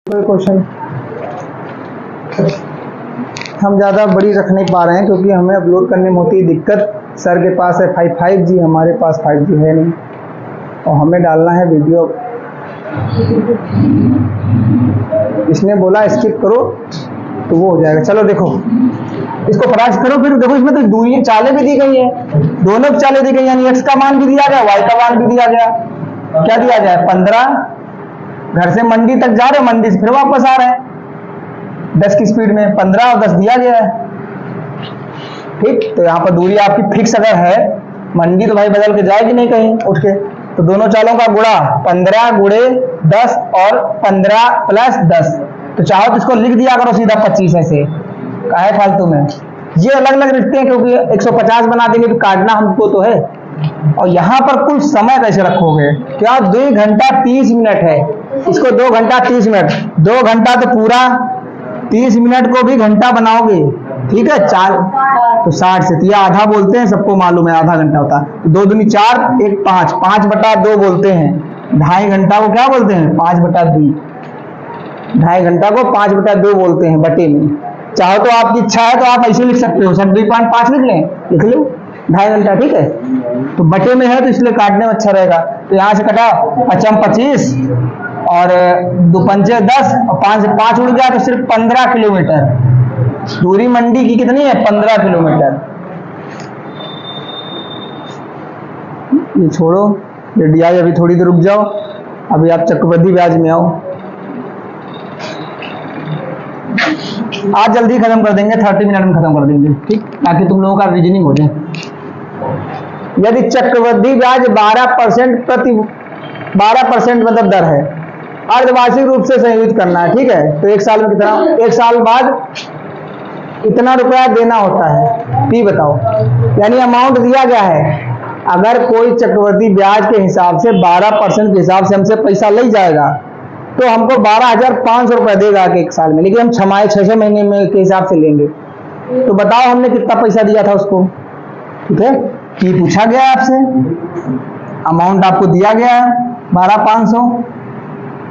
कोई क्वेश्चन हम ज़्यादा बड़ी रख नहीं पा रहे हैं क्योंकि हमें अपलोड करने में होती है दिक्कत। सर के पास है 5G, हमारे पास 5G है नहीं और हमें डालना है वीडियो। इसने बोला स्किप करो तो वो हो जाएगा। चलो देखो इसको प्रयास करो। फिर देखो इसमें तो दूरी चालें भी दी गई है, दोनों की चालें दी गई, यानी x का मान भी दिया गया, y का मान भी दिया गया। क्या दिया गया है? 15। घर से मंडी तक जा रहे, मंडी से फिर वापस आ रहे हैं 10 की स्पीड में। 15 और 10 दिया गया है, ठीक। तो यहाँ पर दूरी आपकी फिक्स अगर है, मंडी तो भाई बदल के जाएगी नहीं कहीं उठ के, तो दोनों चालों का गुणा 15 गुणे 10 और 15 प्लस 10। तो चाहो तो इसको लिख दिया करो सीधा 25 ऐसे, काहे फालतू में। ये अलग अलग लिखते हैं क्योंकि 150 बना देंगे तो काटना हमको तो है। और यहाँ पर कुल समय कैसे रखोगे? क्या 2 घंटा 30 मिनट है, इसको 2 घंटा 30 मिनट, 2 घंटा तो पूरा, 30 मिनट को भी घंटा बनाओगे, ठीक है। 4 तो 60 से, या आधा बोलते हैं, सबको मालूम है आधा घंटा होता है। तो 2 दूनी 4, 1 5, 5/2 बोलते हैं। 2.5 घंटा को क्या बोलते हैं? 5/2। 2.5 घंटा को 5/2 बोलते हैं बटे में। चाहो तो आपकी इच्छा है तो आप ऐसे लिख सकते हो, सब 2.5 लिख लें, लिख लो 2.5 घंटा, ठीक है। तो बटे में है तो इसलिए काटने में अच्छा रहेगा। तो यहाँ से कटा 5 25 और 2 पंचे 10 और 5 से 5 उड़ गया, तो सिर्फ 15 किलोमीटर दूरी मंडी की कितनी है? 15 किलोमीटर। ये छोड़ो, ये DI अभी थोड़ी देर रुक जाओ, अभी आप चक्रवृद्धि ब्याज में आओ। आज जल्दी खत्म कर देंगे, 30 मिनट में खत्म कर देंगे, ठीक, ताकि तुम लोगों का रीजनिंग हो जाए। यदि चक्रवृद्धि ब्याज 12% मतलब दर है, अर्धवार्षिक रूप से संयोजित करना है, ठीक है। तो 1 साल में कितना? 1 साल बाद इतना रुपया देना होता है। P बताओ, यानी अमाउंट दिया गया है। अगर कोई चक्रवृद्धि ब्याज के हिसाब से 12% के हिसाब से हमसे पैसा ले जाएगा तो हमको 12,500 रुपये देगा कि 1 साल में, लेकिन हम 6 महीने में के हिसाब से लेंगे। तो बताओ हमने कितना पैसा दिया था उसको, ठीक है। कि पूछा गया है आपसे, अमाउंट आपको दिया गया है 12,500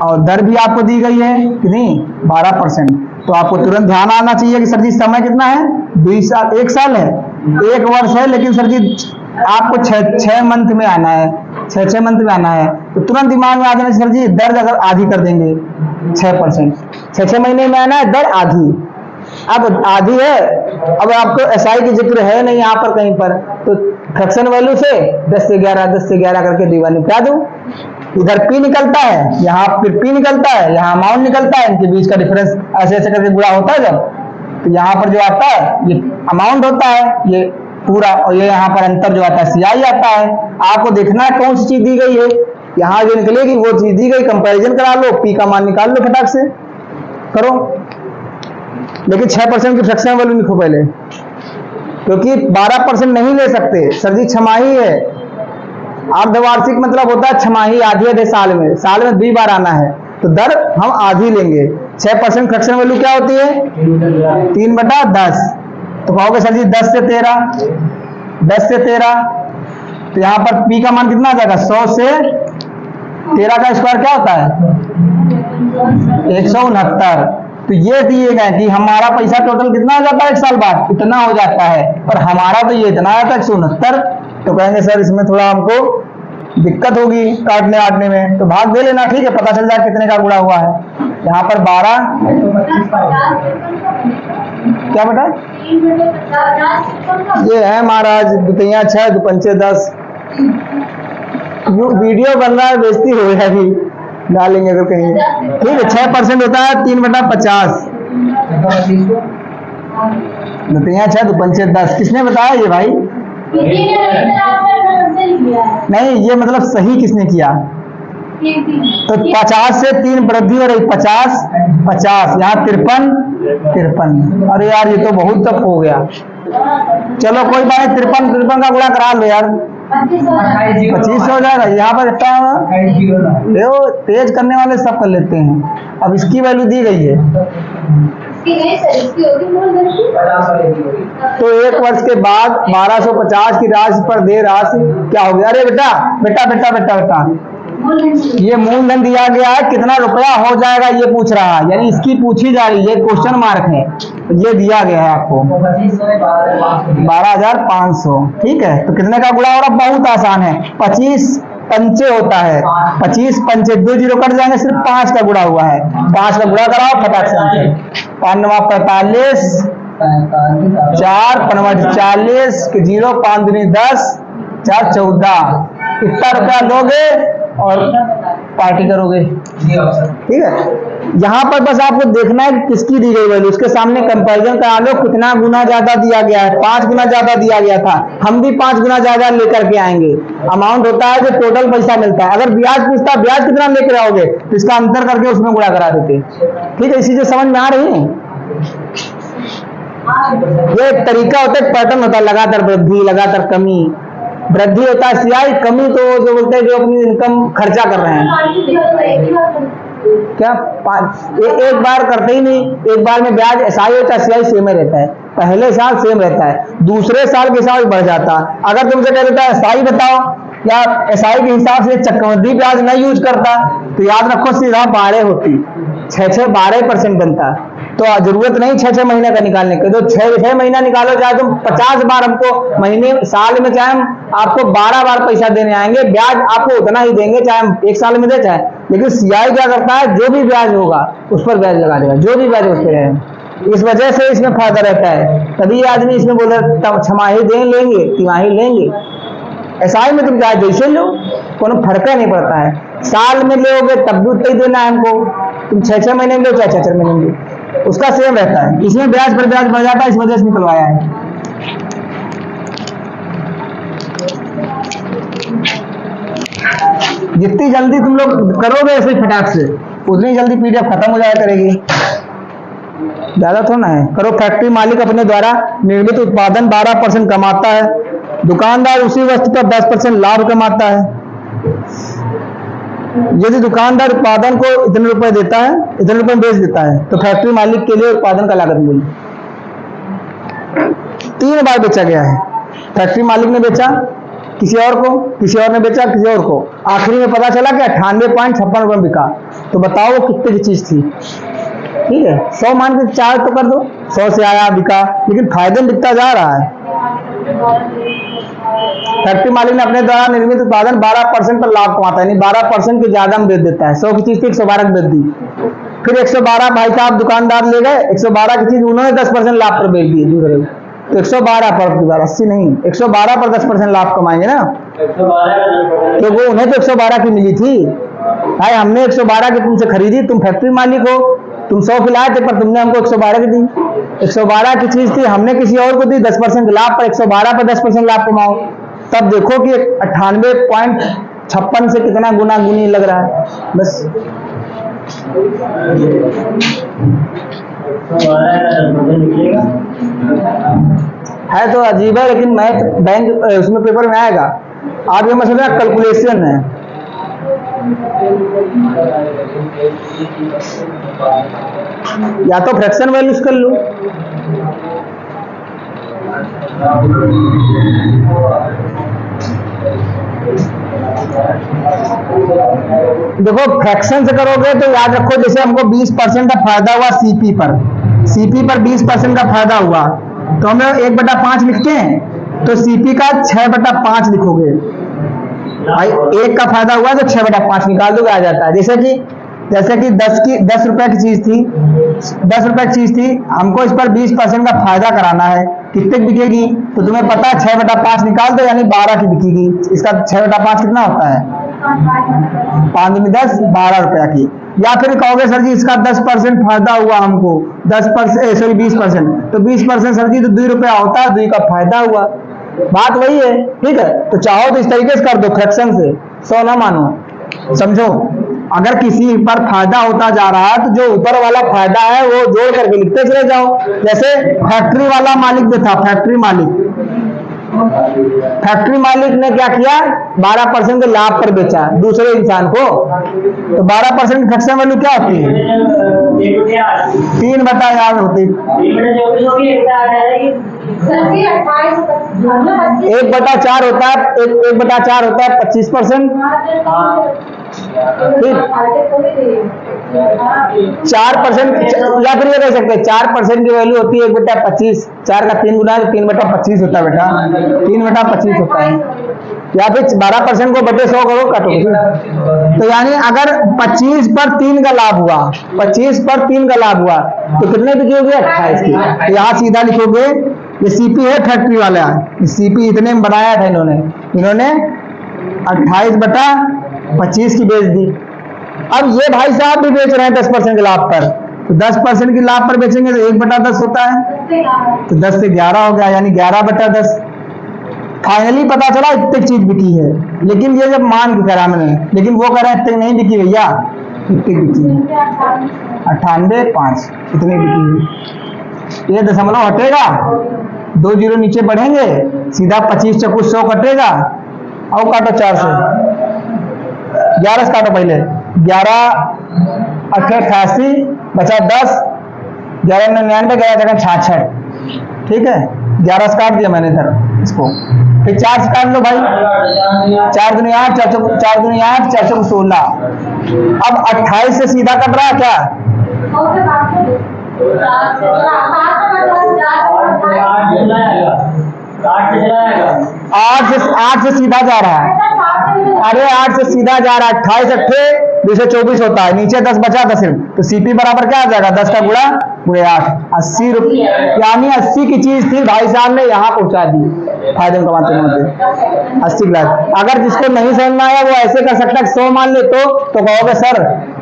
और दर भी आपको दी गई है कितनी? 12%। तो आपको तुरंत ध्यान आना चाहिए कि सर जी समय कितना है? 2 साल, 1 साल है, 1 वर्ष है, लेकिन सर जी आपको 6 मंथ में आना है, 6 मंथ में आना है। तो तुरंत दिमाग में आ जाना, सर जी दर अगर आधी कर देंगे 6%, 6 महीने में आना है, दर आधी। अब आधी है, अब आपको SI की जिक्र है नहीं यहाँ पर कहीं पर, तो फ्रैक्शन वैल्यू से 10 से 11 करके दीवार निपटा दो। इधर P निकलता है, यहाँ फिर P निकलता है, यहाँ अमाउंट निकलता है, इनके बीच का डिफरेंस ऐसे ऐसे करके गुणा होता है जब, तो यहाँ पर जो आता है ये अमाउंट होता है, ये पूरा, और ये यहाँ पर अंतर जो आता है CI आता है। आपको देखना है कौन सी चीज दी गई है, यहाँ जो निकलेगी वो चीज दी गई, कंपैरिजन करा लो, P का मान निकाल लो, फटाक से करो। लेकिन 6% की फ्रैक्शन वैल्यू लिखो पहले, क्योंकि 12% नहीं ले सकते। सर जी छमाही है, अर्धवार्षिक मतलब होता है छमाही, आधी साल में 2 बार आना है, तो दर हम आधी लेंगे। 6% फ्रैक्शन वैल्यू क्या होती है? 3/10। तो कहोगे सर जी 10 से 13, तो यहाँ पर P का मान कितना आ जाएगा? 100 से 13 का स्क्वायर क्या होता है? 169। तो ये दिए गए कि हमारा पैसा टोटल कितना हो जाता है 1 साल बाद? इतना हो जाता है, और हमारा तो ये इतना आता है 169। तो कहेंगे सर इसमें थोड़ा हमको दिक्कत होगी काटने आटने में, तो भाग दे लेना, ठीक है, पता चल जाए कितने का गुणा हुआ है। यहाँ पर 12 क्या बेटा? ये है महाराज 2 6 2 पंचे 10। वीडियो बन रहा है, बेइज्जती हो गया, अभी डालेंगे अगर कहीं, ठीक है। 6% होता है 3/50। 2 6 2 पंचे 10। किसने बताया ये भाई? नहीं, ये मतलब सही किसने किया? तो 50 से 3 वृद्धि हो रही, 50 यहाँ 53। अरे यार ये तो बहुत टफ हो गया। चलो कोई बात नहीं, 53 का गुणा करा लो यार, 25 हो जाएगा। यहाँ पर देखो तेज करने वाले सब कर लेते हैं। अब इसकी वैल्यू दी गई है, तो 1 वर्ष के बाद 1250 की राशि पर दे राशि क्या हो गया? अरे बेटा बेटा बेटा बेटा बेटा ये मूलधन दिया गया है, कितना रुपया हो जाएगा ये पूछ रहा है, यानी इसकी पूछी जा रही है, क्वेश्चन मार्क है। ये दिया गया है आपको 12,500, ठीक है। तो कितने का गुणा हो रहा, बहुत आसान है, 25 पंचे होता है, 25 पंचे, 2 जीरो कट जाएंगे, सिर्फ 5 का गुणा हुआ है, 5 का गुणा कराओ फटाक से आंसर। 5 9 45, 4 5 40, 0 5 दूनी 10, 4 14, इतना रुपया दोगे और पार्टी करोगे, ठीक है। यहाँ पर बस आपको देखना है कि किसकी दी गई वैल्यू, उसके सामने कंपैरिजन करा लो, कितना गुना ज्यादा दिया गया है, 5 गुना ज्यादा दिया गया था, हम भी 5 गुना ज्यादा लेकर के आएंगे। अमाउंट होता है जो टोटल पैसा मिलता है, अगर ब्याज पूछता है ब्याज कितना लेकर आओगे तो इसका अंतर करके उसमें गुणा करा देते, ठीक है। इसी से समझ में आ रही है, ये एक तरीका होता है, पैटर्न होता है, लगातार वृद्धि लगातार कमी, वृद्धि होता है सियाई, कमी तो जो बोलते हैं जो अपनी इनकम खर्चा कर रहे हैं, क्या एक बार करते ही नहीं, एक बार में ब्याज एसआई होता है, सियाई सेम रहता है, पहले साल सेम रहता है, दूसरे साल के साथ बढ़ जाता है। अगर तुमसे कह देता है एसआई बताओ, या एसआई के हिसाब से चक्रवृद्धि ब्याज नहीं यूज करता, तो याद रखो सीधा 12 होती, 6 12% बनता, तो जरूरत नहीं 6 महीने का निकालने के, तो 6 महीना निकालो, चाहे तुम 50 बार हमको महीने साल में, चाहे हम आपको 12 बार पैसा देने आएंगे, ब्याज आपको उतना ही देंगे, चाहे हम 1 साल में दे चाहे। लेकिन सीआई क्या करता है, जो भी ब्याज होगा उस पर ब्याज लगा देगा, जो भी ब्याज उस पर है, इस वजह से इसमें फायदा रहता है। तभी आदमी इसमें बोल रहा है छमाही लेंगे तिमाही लेंगे, एसआई में तुम ब्याज जैसे लो कोनो फर्क नहीं पड़ता है, साल में लोगे तब भी उतना ही देना है हमको, तुम 6 महीने में लो चाहे 6 महीने में, उसका सेम रहता है। इसमें ब्याज पर ब्याज बढ़ जाता है, इस वजह से निकलवाया है। जितनी जल्दी तुम लोग करोगे ऐसे फटाक से, उतनी जल्दी पीडीएफ खत्म हो जाया करेगी, ज्यादा थोड़ा ना है। करो, फैक्ट्री मालिक अपने द्वारा निर्मित उत्पादन 12% कमाता है, दुकानदार उसी वस्तु पर 10% लाभ कमाता है। यदि दुकानदार उत्पादन को इतने रुपए देता है, इतने रुपए में बेच देता है, तो फैक्ट्री मालिक के लिए उत्पादन का लागत मूल्य 3 बार बेचा गया है। फैक्ट्री मालिक ने बेचा किसी और को, किसी और ने बेचा किसी और को, आखिरी में पता चला कि 98.56 रुपए बिका, तो बताओ वो कितने की चीज थी, ठीक है। 100 मान के 4 तो कर दो, 100 से आया बिका, लेकिन फायदे में बिकता जा रहा है। फैक्ट्री मालिक ने अपने द्वारा निर्मित उत्पादन 12% पर लाभ कमाता है, यानी 12% के ज्यादा में बेच देता है। 100 की चीज थी 112 की बेच दी, फिर 112 भाई साहब दुकानदार ले गए, 112 की चीज उन्होंने 10% लाभ पर बेच दी दूसरे, तो 112 पर 80 नहीं, 112 पर 10% लाभ कमाएंगे ना, तो वो उन्हें तो 112 की मिली थी भाई, हमने 112 की तुमसे खरीदी, तुम फैक्ट्री मालिक हो, तुम 100 की लाए थे पर तुमने हमको 112 की दी, 112 की चीज थी हमने किसी और को दी 10% लाभ पर, 112 पर 10% लाभ कमाओ, तब देखो कि 98.56 से कितना गुना गुनी लग रहा है। बस है तो अजीब है, लेकिन मैथ बैंक उसमें पेपर में आएगा। आप ये मसला कैलकुलेशन है, या तो फ्रैक्शन वैल्यूज कर लो, देखो फ्रैक्शन से करोगे तो याद रखो, जैसे हमको 20% का फायदा हुआ सीपी पर 20% का फायदा हुआ, तो हम 1/5 लिखते हैं, तो सीपी का 6/5 लिखोगे भाई, 1 का फायदा हुआ तो 6/5 निकाल दोगे, आ जाता है। जैसे कि 10 रुपए की चीज थी, 10 रुपए की चीज थी, हमको इस पर 20% का फायदा कराना है, कितने बिकेगी, तो तुम्हें पता है 6/5 निकाल दो, यानी 12 की बिकेगी। इसका 6/5 कितना होता है, 5 में 10, 12 रुपया की। या फिर कहोगे सर जी इसका 10% फायदा हुआ हमको, 20%, तो 20% सर जी तो 2 रुपया होता है, 2 का फायदा हुआ, बात वही है, ठीक है। तो चाहो तो इस तरीके से कर दो, फ्रैक्शन से, 100 ना मानो, समझो। अगर किसी पर फायदा होता जा रहा है तो जो ऊपर वाला फायदा है वो जोड़ करके लिखते चले जाओ। जैसे फैक्ट्री वाला मालिक जो था, फैक्ट्री मालिक ने क्या किया, 12% के लाभ पर बेचा दूसरे इंसान को, तो 12% की फ्रैक्शन वैल्यू क्या होती है, 3/8 होती है, 1/4 होता है, 1/4 होता है 25%, ठीक, 4% या फिर ये कह सकते हैं 4% की वैल्यू होती है 1/25, 4 का 3 गुना है तो 3/25 होता है बेटा, 3/25 होता है। या फिर 12% को बटे 100 करो काटो, तो यानी अगर 25 पर 3 का लाभ हुआ, 25 पर 3 का लाभ हुआ तो कितने बिकी होगी? 28 की। तो यहाँ सीधा लिखोगे, ये सीपी है फैक्ट्री वाला, सीपी इतने में बनाया था इन्होंने 28/25 की बेच दी। अब ये भाई साहब भी बेच रहे हैं 10% के लाभ पर, तो 10% की लाभ पर बेचेंगे तो 1/10 होता है, तो 10 से 11 हो गया, यानी 11/10। फाइनली पता चला इतनी चीज बिकी है, लेकिन ये जब मान के करा मैंने, लेकिन वो कह रहे हैं इतनी नहीं बिकी भैया, इतनी बिकी है 98.5, इतनी बिकी है। ये दशमलव हटेगा, 2 जीरो नीचे बढ़ेंगे, सीधा 25 चक्कू 100 कटेगा, और काटो 4 से, 11 से काटो पहले, 11 88 बचा 10, 1199 11 66, ठीक है, 11 से काट दिया मैंने इधर इसको, फिर 4 से काट लो भाई, 4 दूनी 8, 4 दूनी 8, 4 चौक 16। अब 28 से सीधा कट रहा है क्या? 8 से सीधा जा रहा है, अरे 8 से सीधा जा रहा है, 28 अट्ठे 224 होता है, नीचे 10 बचा था सिर्फ, तो सीपी बराबर क्या आ जाएगा? 10 का गुणा 8, 80 रुपये, यानी 80 की चीज थी, भाई साहब ने यहाँ पहुंचा दी, फायदे में कमाते कमाते 80 लाख। अगर जिसको नहीं समझ में आया वो ऐसे कर सकता है, 100 मान ले तो कहोगे सर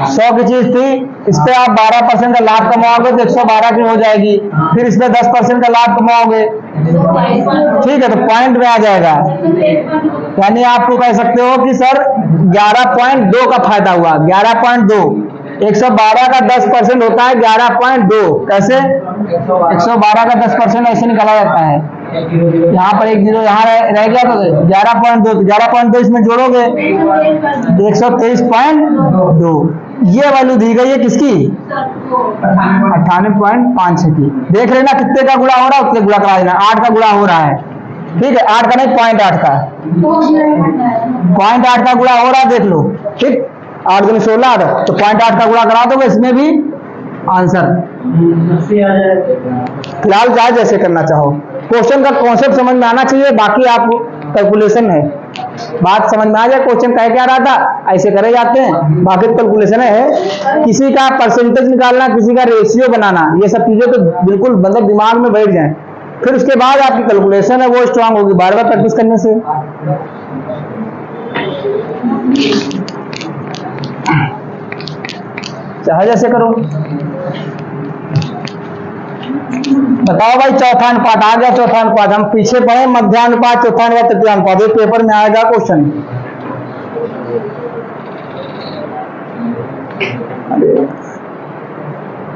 100 की चीज थी, इस पे आप 12% का लाभ कमाओगे तो 112 की हो जाएगी, फिर इस पे 10% का लाभ कमाओगे, ठीक है, तो पॉइंट में आ जाएगा। यानी आपको कह सकते हो कि सर 11.2 का फायदा हुआ, 11.2, 112 का 10% होता है 11.2, कैसे? 112 का 10% ऐसे निकाला जाता है, यहाँ पर एक जीरो यहाँ रह गया तो 11.2, तो 11.2 इसमें जोड़ोगे 123.2, ये वैल्यू दी गई है किसकी? 98.5 की। देख लेना कितने का गुणा हो रहा है, उतने गुणा करा देना, 8 का गुणा हो रहा है, ठीक है, 8 का नहीं 0.8 का, 0.8 का गुणा हो रहा है, देख लो, ठीक, 8 दूनी 16, तो 0.8 का गुणा करा दोगे, इसमें भी आंसर फिलहाल चाहे जैसे करना चाहो, क्वेश्चन का कॉन्सेप्ट समझ में आना चाहिए, बाकी आप कैलकुलेशन है, बात समझ में आ जाए क्वेश्चन कह क्या रहा था, ऐसे करे जाते हैं, बाकी कैलकुलेशन है, किसी का परसेंटेज निकालना, किसी का रेशियो बनाना, ये सब चीजें तो बिल्कुल मतलब दिमाग में बैठ जाए, फिर उसके बाद आपकी कैलकुलेशन है वो स्ट्रांग होगी, बार बार प्रैक्टिस करने से। चाहे जैसे करो। बताओ भाई, चौथा अनुपात आ गया, चौथा अनुपात हम पीछे पढ़े, मध्यानुपात, चौथा अनुपात, तृतीय अनुपात, ये पेपर में आएगा क्वेश्चन।